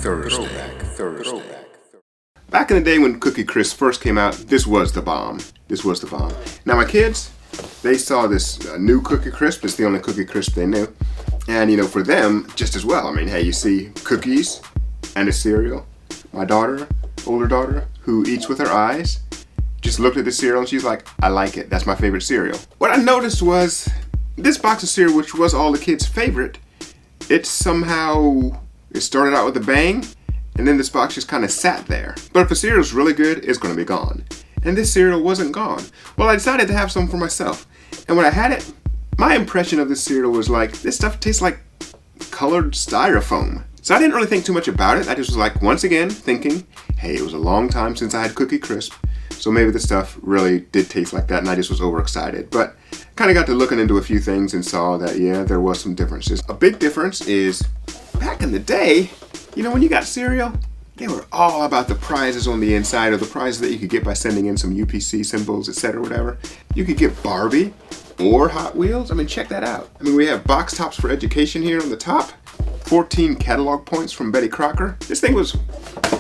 Thursday. Back in the day when Cookie Crisp first came out, this was the bomb. Now my kids, they saw this new Cookie Crisp. It's the only Cookie Crisp they knew. And you know, for them, just as well. I mean, hey, you see cookies and a cereal. My daughter, older daughter, who eats with her eyes, just looked at the cereal and she's like, I like it. That's my favorite cereal. What I noticed was this box of cereal, which was all the kids' favorite, it started out with a bang, and then this box just kind of sat there. But if a cereal's really good, it's going to be gone. And this cereal wasn't gone. Well, I decided to have some for myself. And when I had it, my impression of this cereal was like, this stuff tastes like colored styrofoam. So I didn't really think too much about it. I just was like, once again, thinking, hey, it was a long time since I had Cookie Crisp. So maybe the stuff really did taste like that, and I just was overexcited. But kind of got to looking into a few things and saw that, yeah, there was some differences. A big difference is, back in the day, you know, when you got cereal, they were all about the prizes on the inside, or the prizes that you could get by sending in some UPC symbols, etc., whatever. You could get Barbie or Hot Wheels. I mean, check that out. I mean, we have box tops for education here on the top. 14 catalog points from Betty Crocker. This thing was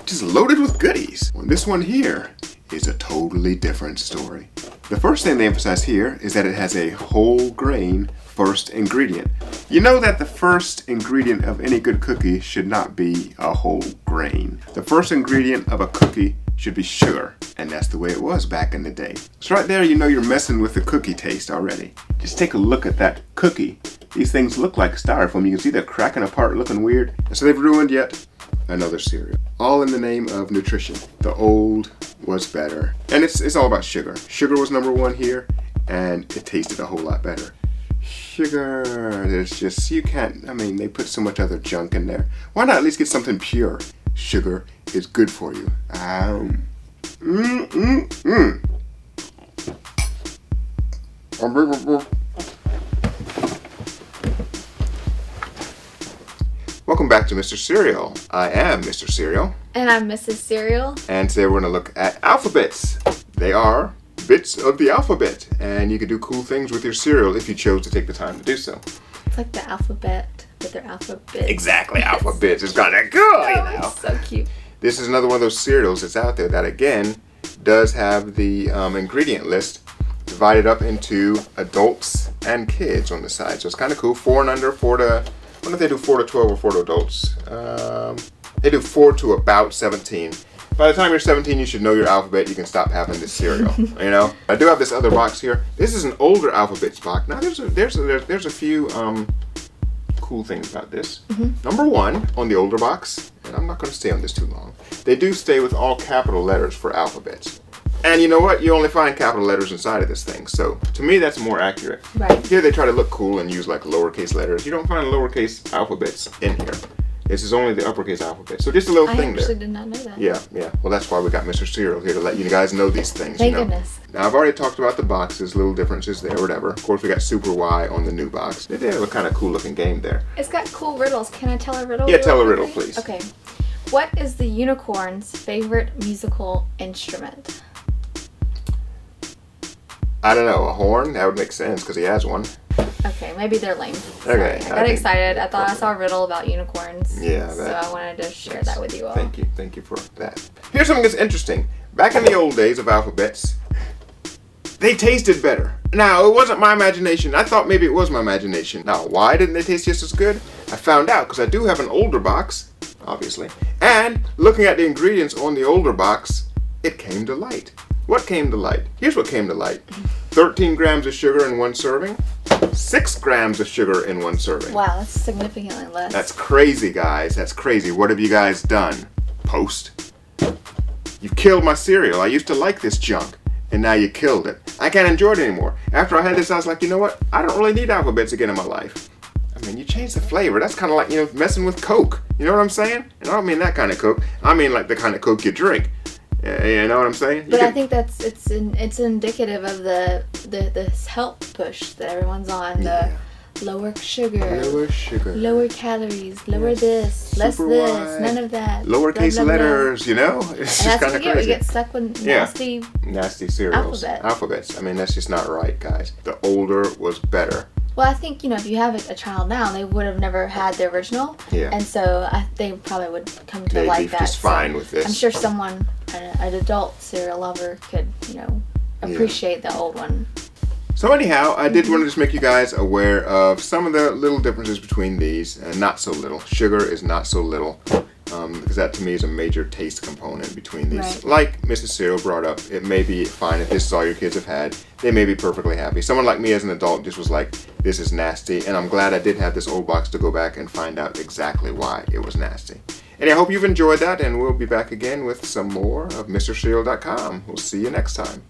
just loaded with goodies. Well, this one here is a totally different story. The first thing they emphasize here is that it has a whole grain first ingredient. You know that the first ingredient of any good cookie should not be a whole grain. The first ingredient of a cookie should be sugar, and that's the way it was back in the day. So right there, you know you're messing with the cookie taste already. Just take a look at that cookie. These things look like styrofoam. You can see they're cracking apart, looking weird. And so they've ruined yet another cereal. All in the name of nutrition. The old was better. And it's all about sugar. Sugar was number one here, and it tasted a whole lot better. Sugar, there's just, you can't, I mean, they put so much other junk in there. Why not at least get something pure? Sugar is good for you. Welcome back to Mr. Cereal. I am Mr. Cereal. And I'm Mrs. Cereal. And today we're going to look at alphabets. They are bits of the alphabet. And you can do cool things with your cereal if you chose to take the time to do so. It's like the alphabet, but they're alphabets. Exactly, alphabets. It's kind of cool, you know. It's so cute. This is another one of those cereals that's out there that, again, does have the ingredient list divided up into adults and kids on the side. So it's kind of cool. 4 and under, 4 to... I wonder if they do 4 to 12 or 4 to adults. They do 4 to about 17. By the time you're 17, you should know your alphabet. You can stop having this cereal. You know. I do have this other box here. This is an older alphabets box. Now there's a few cool things about this. Number one on the older box, and I'm not going to stay on this too long. They do stay with all capital letters for alphabets. And you know what? You only find capital letters inside of this thing. So to me, that's more accurate. Right. Here they try to look cool and use like lowercase letters. You don't find lowercase alphabets in here. This is only the uppercase alphabet. So just a little thing there. I actually did not know that. Yeah. Well, that's why we got Mr. Cereal here to let you guys know these things. Thank goodness. Now, I've already talked about the boxes, little differences there, whatever. Of course, we got Super Y on the new box. They have a kind of cool looking game there. It's got cool riddles. Can I tell a riddle? Yeah, tell a riddle, please. Okay. What is the unicorn's favorite musical instrument? I don't know. A horn? That would make sense because he has one. Okay, maybe they're lame. Okay. I got excited. I thought I saw a riddle about unicorns. Yeah. So I wanted to share that with you all. Thank you for that. Here's something that's interesting. Back in the old days of alphabets, they tasted better. Now, it wasn't my imagination. I thought maybe it was my imagination. Now, why didn't they taste just as good? I found out because I do have an older box, obviously. And looking at the ingredients on the older box, it came to light. What came to light? Here's what came to light. 13 grams of sugar in one serving. 6 grams of sugar in one serving. Wow, that's significantly less. That's crazy, guys. That's crazy. What have you guys done? Post. You've killed my cereal. I used to like this junk, and now you killed it. I can't enjoy it anymore. After I had this, I was like, you know what? I don't really need alphabets again in my life. I mean, you change the flavor. That's kind of like, you know, messing with Coke. You know what I'm saying? And I don't mean that kind of Coke. I mean like the kind of Coke you drink. You know what I'm saying? But I think it's indicative of the health push that everyone's on. Yeah. The lower sugar, lower calories, lower this, less Super this, wide, none of that. Lowercase blah, blah, letters, blah. you know? It's just kind of crazy. We get stuck with nasty cereals. Alphabets. I mean, that's just not right, guys. The older was better. Well, I think, if you have a child now, they would have never had the original. Yeah. And so they probably would come to They'd like be that. just fine with this. I'm sure someone, an adult cereal lover, could, appreciate the old one. So anyhow, I did want to just make you guys aware of some of the little differences between these, and not so little. Sugar is not so little, because that to me is a major taste component between these. Right. Like Mrs. Cereal brought up, it may be fine if this is all your kids have had. They may be perfectly happy. Someone like me as an adult just was like, this is nasty, and I'm glad I did have this old box to go back and find out exactly why it was nasty. And I hope you've enjoyed that, and we'll be back again with some more of MrCereal.com. We'll see you next time.